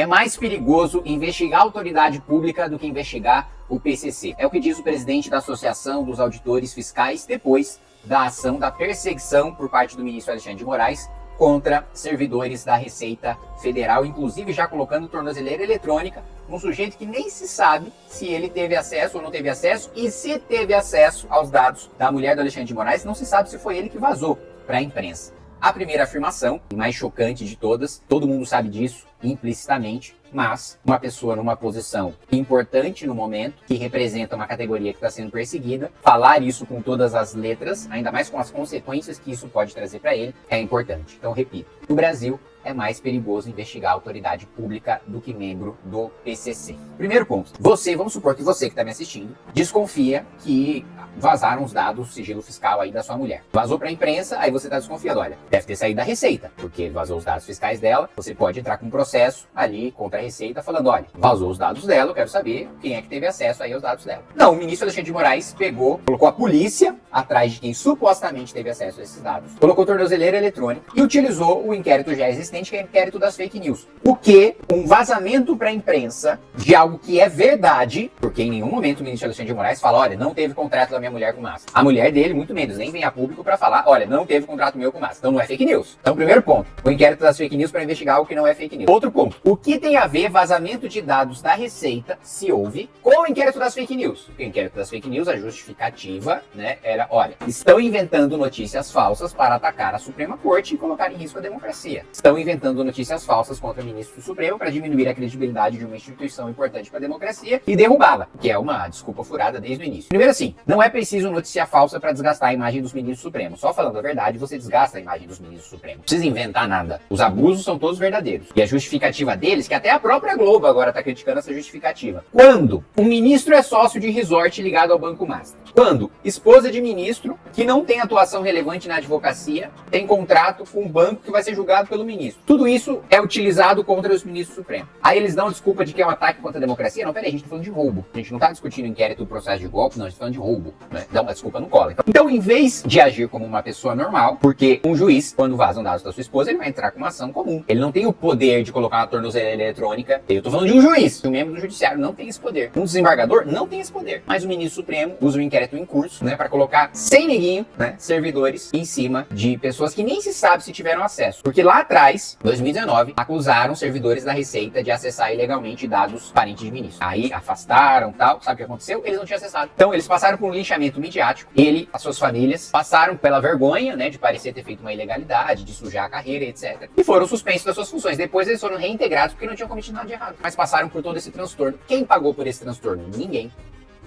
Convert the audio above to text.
É mais perigoso investigar a autoridade pública do que investigar o PCC. É o que diz o presidente da Associação dos Auditores Fiscais depois da ação da perseguição por parte do ministro Alexandre de Moraes contra servidores da Receita Federal, inclusive já colocando tornozeleira eletrônica num sujeito que nem se sabe se ele teve acesso ou não teve acesso, e se teve acesso aos dados da mulher do Alexandre de Moraes, não se sabe se foi ele que vazou para a imprensa. A primeira afirmação, mais chocante de todas, todo mundo sabe disso implicitamente, mas uma pessoa numa posição importante no momento, que representa uma categoria que está sendo perseguida, falar isso com todas as letras, ainda mais com as consequências que isso pode trazer para ele, é importante. Então, repito, no Brasil é mais perigoso investigar a autoridade pública do que membro do PCC. Primeiro ponto, vamos supor que você que está me assistindo, desconfia que vazaram os dados, o sigilo fiscal aí da sua mulher. Vazou para a imprensa, aí você está desconfiado, olha, deve ter saído da Receita, porque vazou os dados fiscais dela, você pode entrar com um processo ali contra a Receita falando, olha, vazou os dados dela, eu quero saber quem é que teve acesso aí aos dados dela. Não, o ministro Alexandre de Moraes colocou a polícia atrás de quem supostamente teve acesso a esses dados, colocou tornozeleira eletrônica e utilizou o inquérito já existente, que é o inquérito das fake news. O que um vazamento para a imprensa de algo que é verdade, porque em nenhum momento o ministro Alexandre de Moraes fala, olha, não teve contrato da minha mulher com massa. A mulher dele, muito menos, nem vem a público para falar, olha, não teve contrato meu com massa. Então não é fake news. Então, primeiro ponto, o inquérito das fake news para investigar algo que não é fake news. Outro ponto, o que tem a ver vazamento de dados da Receita, se houve, com o inquérito das fake news? O inquérito das fake news, a justificativa, né, era, olha, estão inventando notícias falsas para atacar a Suprema Corte e colocar em risco a democracia. Estão inventando notícias falsas contra o ministro do Supremo para diminuir a credibilidade de uma instituição importante para a democracia e derrubá-la, que é uma desculpa furada desde o início. Primeiro assim, não é preciso notícia falsa para desgastar a imagem dos ministros supremos. Só falando a verdade, você desgasta a imagem dos ministros supremos. Não precisa inventar nada. Os abusos são todos verdadeiros. E a justificativa deles, que até a própria Globo agora está criticando essa justificativa. Quando um ministro é sócio de resort ligado ao Banco Master? Quando esposa de ministro, que não tem atuação relevante na advocacia, tem contrato com um banco que vai ser julgado pelo ministro. Tudo isso é utilizado contra os ministros supremos. Aí eles dão desculpa de que é um ataque contra a democracia. Não, peraí, a gente está falando de roubo. A gente não está discutindo inquérito do processo de golpe, não, a gente está falando de roubo. Né? Dá uma desculpa, não cola. Então, em vez de agir como uma pessoa normal, porque um juiz, quando vazam dados da sua esposa, ele vai entrar com uma ação comum. Ele não tem o poder de colocar uma tornozeleira eletrônica. Eu tô falando de um juiz. Um membro do judiciário não tem esse poder. Um desembargador não tem esse poder. Mas o ministro supremo usa o inquérito em curso, né, para colocar sem neguinho, né, servidores em cima de pessoas que nem se sabe se tiveram acesso. Porque lá atrás, 2019, acusaram servidores da Receita de acessar ilegalmente dados parentes de ministros. Aí afastaram, tal. Sabe o que aconteceu? Eles não tinham acessado. Então eles passaram por um linchamento midiático. Ele, as suas famílias, passaram pela vergonha, né, de parecer ter feito uma ilegalidade, de sujar a carreira, etc. E foram suspensos das suas funções. Depois eles foram reintegrados porque não tinham cometido nada de errado. Mas passaram por todo esse transtorno. Quem pagou por esse transtorno? Ninguém.